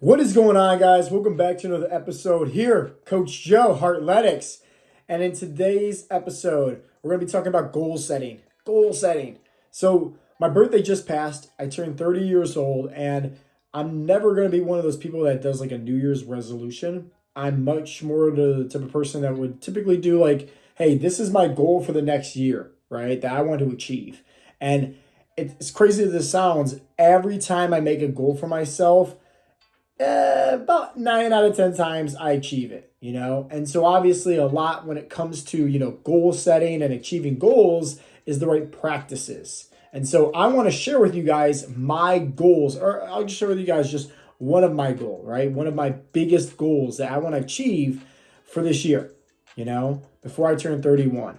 What is going on, guys? Welcome back to another episode here. Coach Joe, Heartletics. And in today's episode, we're going to be talking about goal setting. Goal setting. So my birthday just passed. I turned 30 years old, and I'm never going to be one of those people that does like a New Year's resolution. I'm much more the type of person that would typically do like, hey, this is my goal for the next year, right? That I want to achieve. And it's crazy as this sounds, every time I make a goal for myself, about 9 out of 10 times I achieve it, And so obviously a lot when it comes to, goal setting and achieving goals is the right practices. And so I want to share with you guys my goals, or I'll just share with you guys just one of my goals, right? One of my biggest goals that I want to achieve for this year, before I turn 31.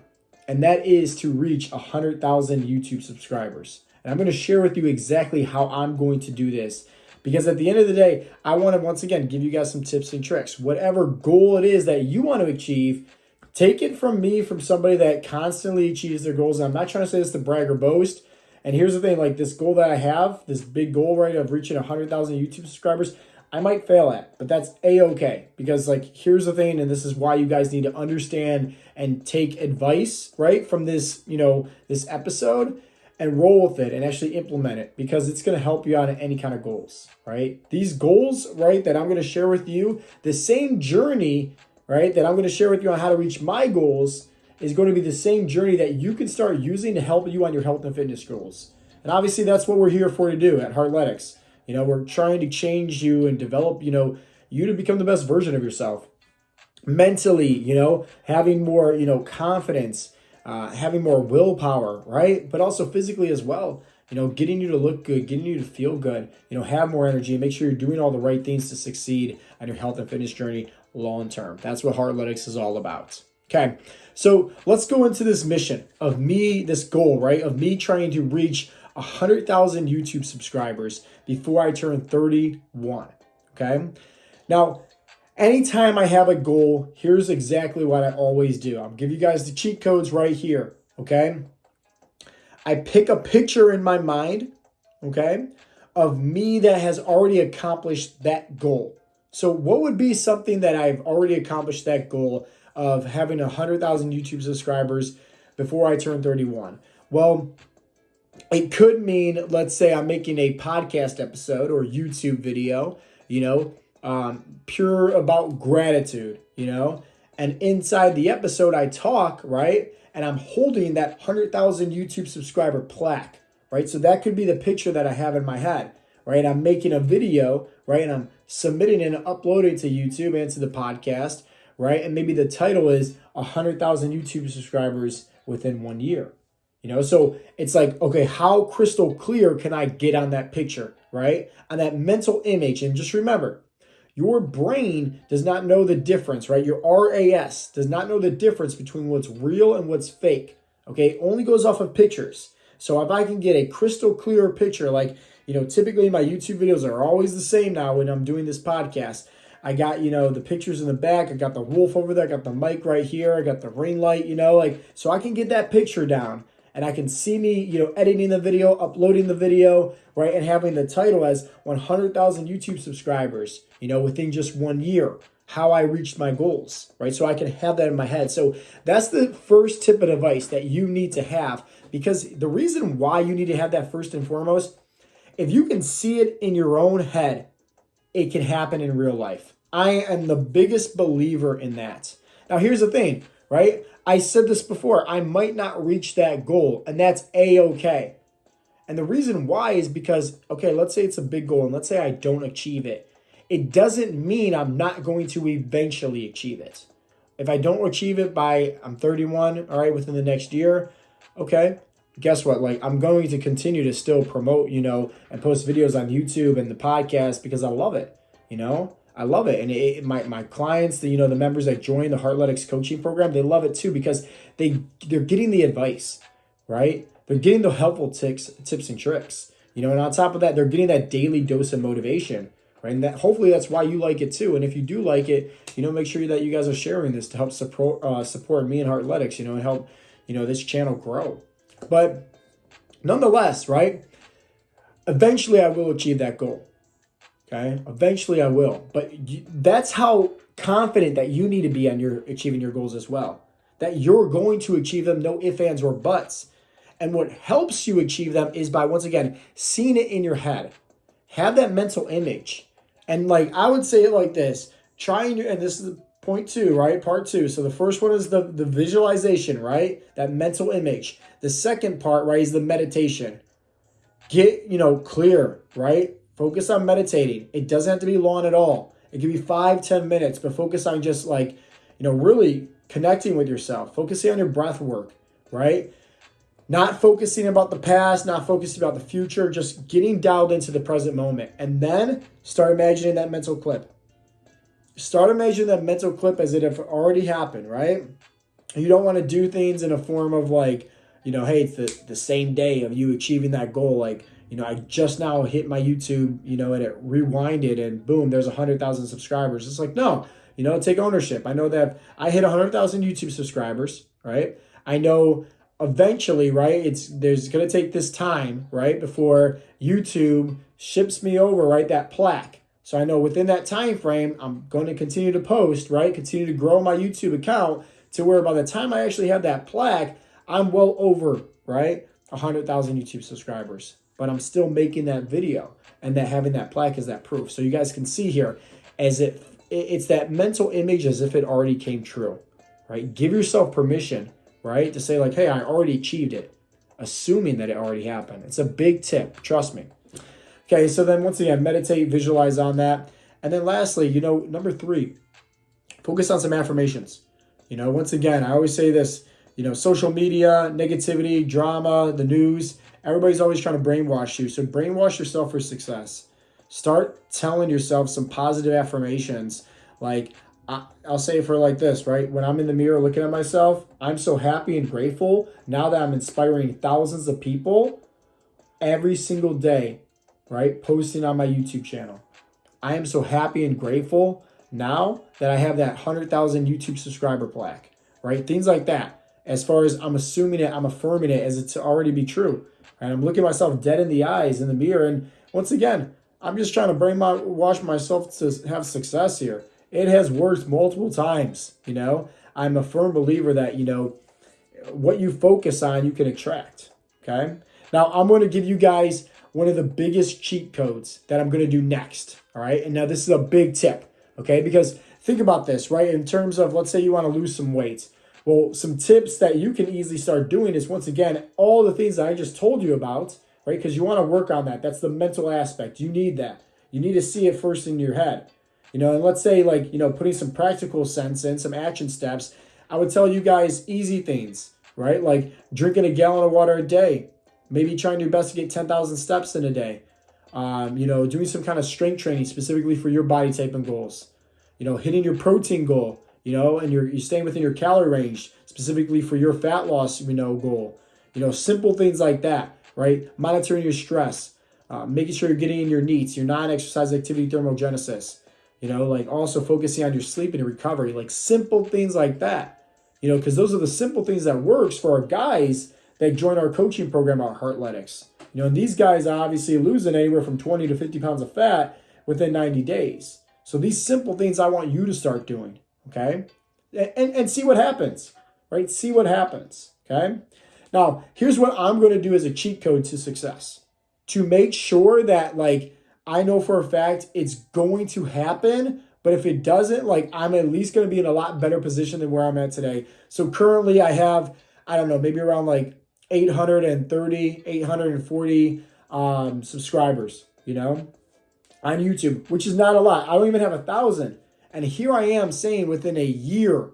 And that is to reach 100,000 YouTube subscribers. And I'm going to share with you exactly how I'm going to do this. Because at the end of the day, I want to once again give you guys some tips and tricks. Whatever goal it is that you want to achieve, take it from me, from somebody that constantly achieves their goals. And I'm not trying to say this to brag or boast. And here's the thing, like this goal that I have, this big goal, right, of reaching 100,000 YouTube subscribers, I might fail at, but that's A-okay. Because like, here's the thing, and this is why you guys need to understand and take advice, right, from this, this episode, and roll with it and actually implement it, because it's going to help you out in any kind of goals, right? These goals, right, that I'm going to share with you, the same journey, right, that I'm going to share with you on how to reach my goals is going to be the same journey that you can start using to help you on your health and fitness goals. And obviously that's what we're here for to do at Heartletics. We're trying to change you and develop, you to become the best version of yourself. Mentally, having more, confidence, having more willpower, right? But also physically as well, getting you to look good, getting you to feel good, have more energy, and make sure you're doing all the right things to succeed on your health and fitness journey long term. That's what Heartletics is all about. Okay, so let's go into this mission of me, this goal, right? Of me trying to reach 100,000 YouTube subscribers before I turn 31. Okay, now, anytime I have a goal, here's exactly what I always do. I'll give you guys the cheat codes right here, okay? I pick a picture in my mind, okay, of me that has already accomplished that goal. So what would be something that I've already accomplished that goal of having 100,000 YouTube subscribers before I turn 31? Well, it could mean, let's say I'm making a podcast episode or YouTube video, pure about gratitude, and inside the episode I talk, right, and I'm holding that 100,000 YouTube subscriber plaque, right? So that could be the picture that I have in my head, right? I'm making a video, right, and I'm submitting and uploading to YouTube and to the podcast, right? And maybe the title is 100,000 YouTube subscribers within 1 year. So it's like, okay, how crystal clear can I get on that picture, right? On that mental image. And just remember, your brain does not know the difference, right? Your RAS does not know the difference between what's real and what's fake, okay? It only goes off of pictures. So if I can get a crystal clear picture, like, typically my YouTube videos are always the same now when I'm doing this podcast. I got, the pictures in the back. I got the wolf over there. I got the mic right here. I got the ring light, so I can get that picture down. And I can see me, editing the video, uploading the video, right? And having the title as 100,000 YouTube subscribers, within just 1 year, how I reached my goals, right? So I can have that in my head. So that's the first tip of advice that you need to have, because the reason why you need to have that first and foremost, if you can see it in your own head, it can happen in real life. I am the biggest believer in that. Now, here's the thing, right? I said this before, I might not reach that goal, and that's A-okay. And the reason why is because, okay, let's say it's a big goal, and let's say I don't achieve it. It doesn't mean I'm not going to eventually achieve it. If I don't achieve it by, I'm 31, all right, within the next year, okay, guess what? Like, I'm going to continue to still promote, and post videos on YouTube and the podcast because I love it, I love it. And my clients, the members that join the Heartletics coaching program, they love it too, because they're getting the advice, right? They're getting the helpful tips and tricks, and on top of that, they're getting that daily dose of motivation, right? And that hopefully that's why you like it too. And if you do like it, make sure that you guys are sharing this to help support me and Heartletics, and help, this channel grow. But nonetheless, right? Eventually I will achieve that goal. Okay. Eventually I will. But that's how confident that you need to be on your achieving your goals as well. That you're going to achieve them, no ifs, ands, or buts. And what helps you achieve them is by, once again, seeing it in your head. Have that mental image. And like, I would say it like this. And this is point 2, right? Part 2. So the first one is the visualization, right? That mental image. The second part, right, is the meditation. Get, clear, right? Focus on meditating. It doesn't have to be long at all. It can be 5-10 minutes, but focus on just like, really connecting with yourself. Focusing on your breath work, right? Not focusing about the past, not focusing about the future, just getting dialed into the present moment. And then start imagining that mental clip. Start imagining that mental clip as if it already happened, right? You don't want to do things in a form of like, hey, it's the same day of you achieving that goal. Like, I just now hit my YouTube, and it rewinded and boom, there's 100,000 subscribers. It's like, no, take ownership. I know that I hit 100,000 YouTube subscribers, right? I know eventually, right, there's going to take this time, right, before YouTube ships me over, right, that plaque. So I know within that time frame, I'm going to continue to post, right, continue to grow my YouTube account to where by the time I actually have that plaque, I'm well over, right, 100,000 YouTube subscribers. But I'm still making that video, and that having that plaque is that proof. So you guys can see here, as it's that mental image as if it already came true, right? Give yourself permission, right, to say like, hey, I already achieved it, assuming that it already happened. It's a big tip, trust me. Okay, so then once again, meditate, visualize on that. And then lastly, number 3, focus on some affirmations. Once again, I always say this, social media, negativity, drama, the news, everybody's always trying to brainwash you. So brainwash yourself for success. Start telling yourself some positive affirmations. Like, I'll say it for like this, right? When I'm in the mirror looking at myself, I'm so happy and grateful now that I'm inspiring thousands of people every single day, right? Posting on my YouTube channel. I am so happy and grateful now that I have that 100,000 YouTube subscriber plaque, right? Things like that. As far as I'm assuming it, I'm affirming it as it to already be true. And I'm looking myself dead in the eyes in the mirror. And once again, I'm just trying to brainwash myself to have success here. It has worked multiple times, I'm a firm believer that, what you focus on, you can attract, okay? Now, I'm going to give you guys one of the biggest cheat codes that I'm going to do next, all right? And now this is a big tip, okay? Because think about this, right? In terms of, let's say you want to lose some weight. Well, some tips that you can easily start doing is, once again, all the things that I just told you about, right? Because you want to work on that. That's the mental aspect. You need that. You need to see it first in your head. And let's say like, putting some practical sense in, some action steps, I would tell you guys easy things, right? Like drinking a gallon of water a day, maybe trying your best to get 10,000 steps in a day, doing some kind of strength training specifically for your body type and goals, hitting your protein goal, and you're staying within your calorie range specifically for your fat loss, goal, simple things like that, right? Monitoring your stress, making sure you're getting in your NEATs, your non-exercise activity thermogenesis, like also focusing on your sleep and your recovery, like simple things like that, because those are the simple things that works for our guys that join our coaching program, our Heartletics. And these guys are obviously losing anywhere from 20 to 50 pounds of fat within 90 days. So these simple things I want you to start doing, okay? And see what happens, right? See what happens, okay? Now, here's what I'm going to do as a cheat code to success. To make sure that, like, I know for a fact it's going to happen, but if it doesn't, like, I'm at least going to be in a lot better position than where I'm at today. So currently I have, I don't know, maybe around like 830, 840 subscribers, on YouTube, which is not a lot. I don't even have 1,000. And here I am saying within a year,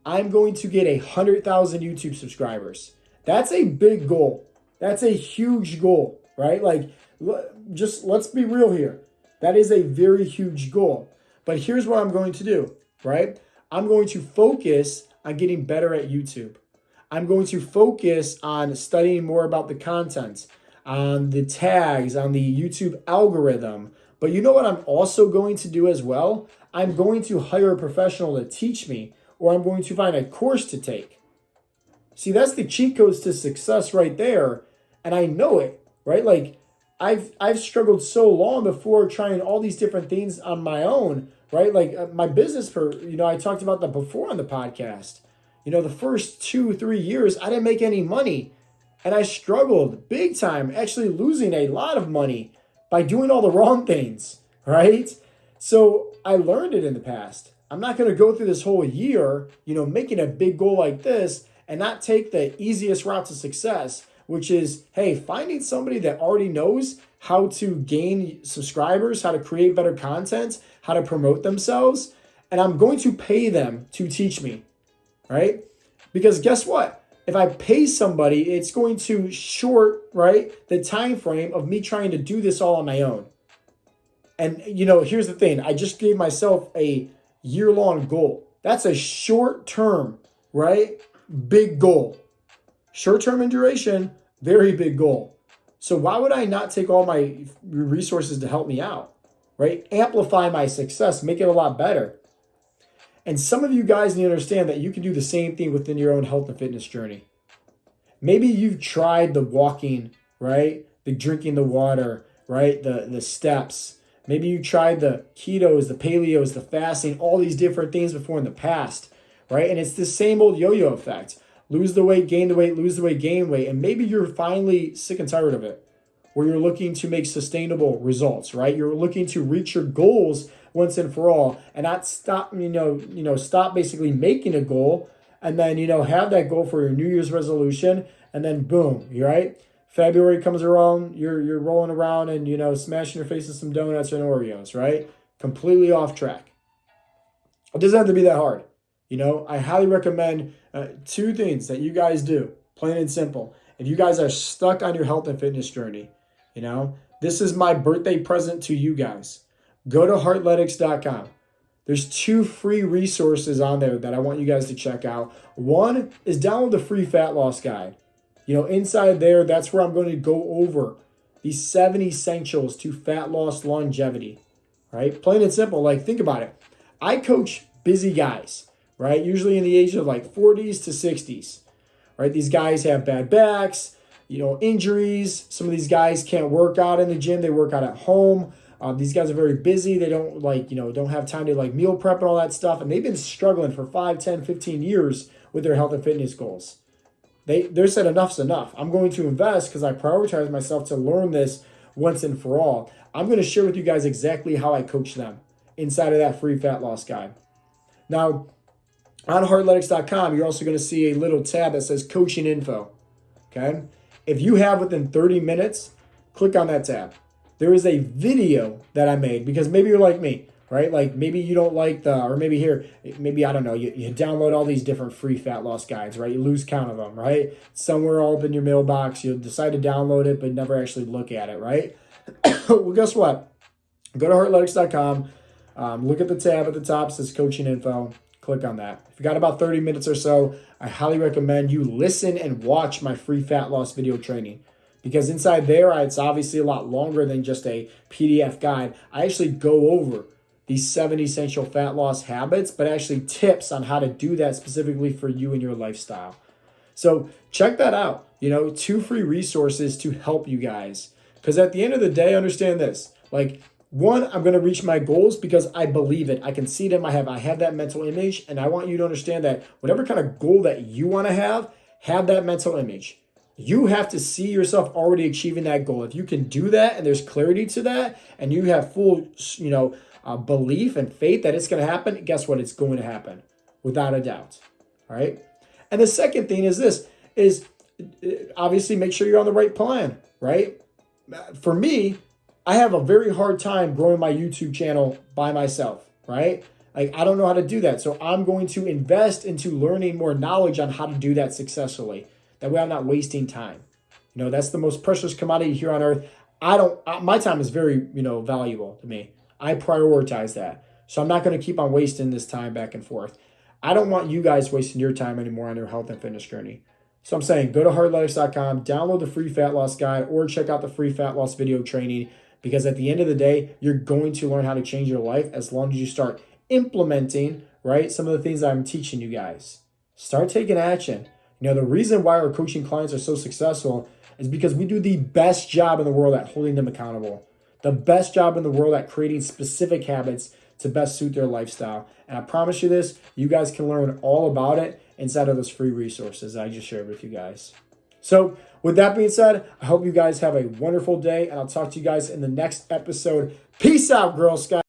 I'm going to get 100,000 YouTube subscribers. That's a big goal. That's a huge goal, right? Like, just let's be real here. That is a very huge goal. But here's what I'm going to do, right? I'm going to focus on getting better at YouTube. I'm going to focus on studying more about the content, on the tags, on the YouTube algorithm. But you know what I'm also going to do as well? I'm going to hire a professional to teach me, or I'm going to find a course to take. See, that's the cheat codes to success right there. And I know it, right? Like, I've struggled so long before trying all these different things on my own, right? Like my business I talked about that before on the podcast. The first 2-3 years, I didn't make any money. And I struggled big time, actually losing a lot of money by doing all the wrong things, right? So I learned it in the past. I'm not going to go through this whole year, making a big goal like this and not take the easiest route to success, which is, hey, finding somebody that already knows how to gain subscribers, how to create better content, how to promote themselves, and I'm going to pay them to teach me, right? Because guess what? If I pay somebody, it's going to short, right, the time frame of me trying to do this all on my own. And, here's the thing. I just gave myself a year-long goal. That's a short-term, right, big goal. Short-term in duration, very big goal. So why would I not take all my resources to help me out, right? Amplify my success, make it a lot better. And some of you guys need to understand that you can do the same thing within your own health and fitness journey. Maybe you've tried the walking, right? The drinking the water, right? The steps. Maybe you tried the ketos, the paleos, the fasting, all these different things before in the past, right? And it's the same old yo-yo effect. Lose the weight, gain the weight, lose the weight, gain weight. And maybe you're finally sick and tired of it, where you're looking to make sustainable results, right? You're looking to reach your goals once and for all and not stop, stop basically making a goal and then, have that goal for your New Year's resolution and then boom, you're right. February comes around, you're rolling around and, smashing your face in some donuts and Oreos, right? Completely off track. It doesn't have to be that hard. I highly recommend 2 things that you guys do, plain and simple. If you guys are stuck on your health and fitness journey, this is my birthday present to you guys. Go to heartletics.com. There's 2 free resources on there that I want you guys to check out. One is download the free fat loss guide. Inside there, that's where I'm going to go over these 7 essentials to fat loss longevity, right? Plain and simple. Like, think about it. I coach busy guys, right? Usually in the age of like 40s to 60s, right? These guys have bad backs, injuries. Some of these guys can't work out in the gym. They work out at home. These guys are very busy. They don't don't have time to meal prep and all that stuff. And they've been struggling for 5, 10, 15 years with their health and fitness goals. They're said enough's enough. I'm going to invest because I prioritize myself to learn this once and for all. I'm going to share with you guys exactly how I coach them inside of that free fat loss guide. Now, on heartletics.com, you're also going to see a little tab that says coaching info. Okay. If you have within 30 minutes, click on that tab. There is a video that I made because maybe you're like me, right? Like maybe you don't like maybe I don't know, you download all these different free fat loss guides, right? You lose count of them, right? Somewhere all up in your mailbox, you'll decide to download it, but never actually look at it, right? Well, guess what? Go to heartletics.com, look at the tab at the top, it says coaching info. Click on that. If you got about 30 minutes or so, I highly recommend you listen and watch my free fat loss video training. Because inside there, it's obviously a lot longer than just a PDF guide. I actually go over these 7 essential fat loss habits, but actually tips on how to do that specifically for you and your lifestyle. So check that out. 2 free resources to help you guys. Because at the end of the day, understand this. One, I'm going to reach my goals because I believe it. I can see it in my head. I have that mental image, and I want you to understand that whatever kind of goal that you want to have that mental image. You have to see yourself already achieving that goal. If you can do that and there's clarity to that and you have full, belief and faith that it's going to happen, guess what? It's going to happen without a doubt. All right. And the second thing is obviously make sure you're on the right plan, right? For me, I have a very hard time growing my YouTube channel by myself, right? I don't know how to do that. So I'm going to invest into learning more knowledge on how to do that successfully. That way I'm not wasting time. That's the most precious commodity here on earth. My time is very, valuable to me. I prioritize that. So I'm not going to keep on wasting this time back and forth. I don't want you guys wasting your time anymore on your health and fitness journey. So I'm saying go to heartletics.com, download the free fat loss guide, or check out the free fat loss video training. Because at the end of the day, you're going to learn how to change your life as long as you start implementing, right, some of the things I'm teaching you guys. Start taking action. The reason why our coaching clients are so successful is because we do the best job in the world at holding them accountable, the best job in the world at creating specific habits to best suit their lifestyle. And I promise you this, you guys can learn all about it inside of those free resources I just shared with you guys. So with that being said, I hope you guys have a wonderful day, and I'll talk to you guys in the next episode. Peace out, Girl Scouts.